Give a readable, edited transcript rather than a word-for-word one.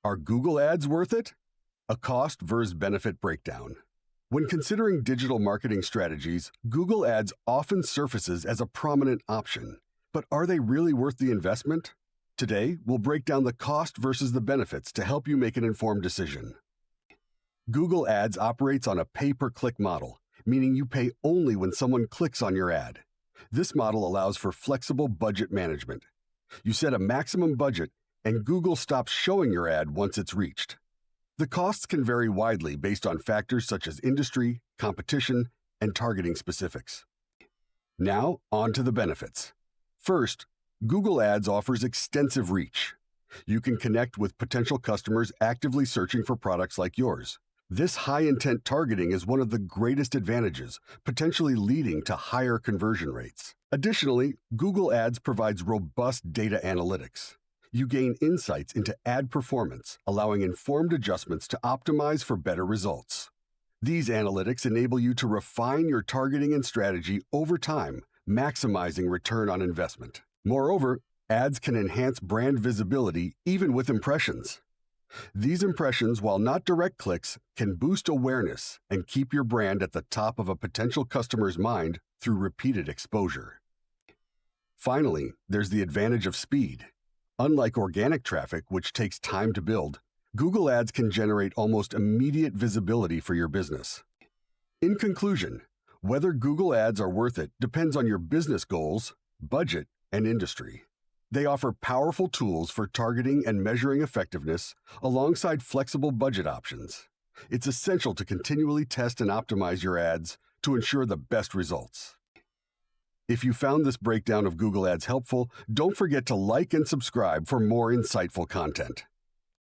Are Google Ads worth it? A cost versus benefit breakdown. When considering digital marketing strategies, Google Ads often surfaces as a prominent option. But are they really worth the investment? Today, we'll break down the cost versus the benefits to help you make an informed decision. Google Ads operates on a pay-per-click model, meaning you pay only when someone clicks on your ad. This model allows for flexible budget management. You set a maximum budget, and Google stops showing your ad once it's reached. The costs can vary widely based on factors such as industry, competition, and targeting specifics. Now, on to the benefits. First, Google Ads offers extensive reach. You can connect with potential customers actively searching for products like yours. This high-intent targeting is one of the greatest advantages, potentially leading to higher conversion rates. Additionally, Google Ads provides robust data analytics. You gain insights into ad performance, allowing informed adjustments to optimize for better results. These analytics enable you to refine your targeting and strategy over time, maximizing return on investment. Moreover, ads can enhance brand visibility even with impressions. These impressions, while not direct clicks, can boost awareness and keep your brand at the top of a potential customer's mind through repeated exposure. Finally, there's the advantage of speed. Unlike organic traffic, which takes time to build, Google Ads can generate almost immediate visibility for your business. In conclusion, whether Google Ads are worth it depends on your business goals, budget, and industry. They offer powerful tools for targeting and measuring effectiveness alongside flexible budget options. It's essential to continually test and optimize your ads to ensure the best results. If you found this breakdown of Google Ads helpful, don't forget to like and subscribe for more insightful content.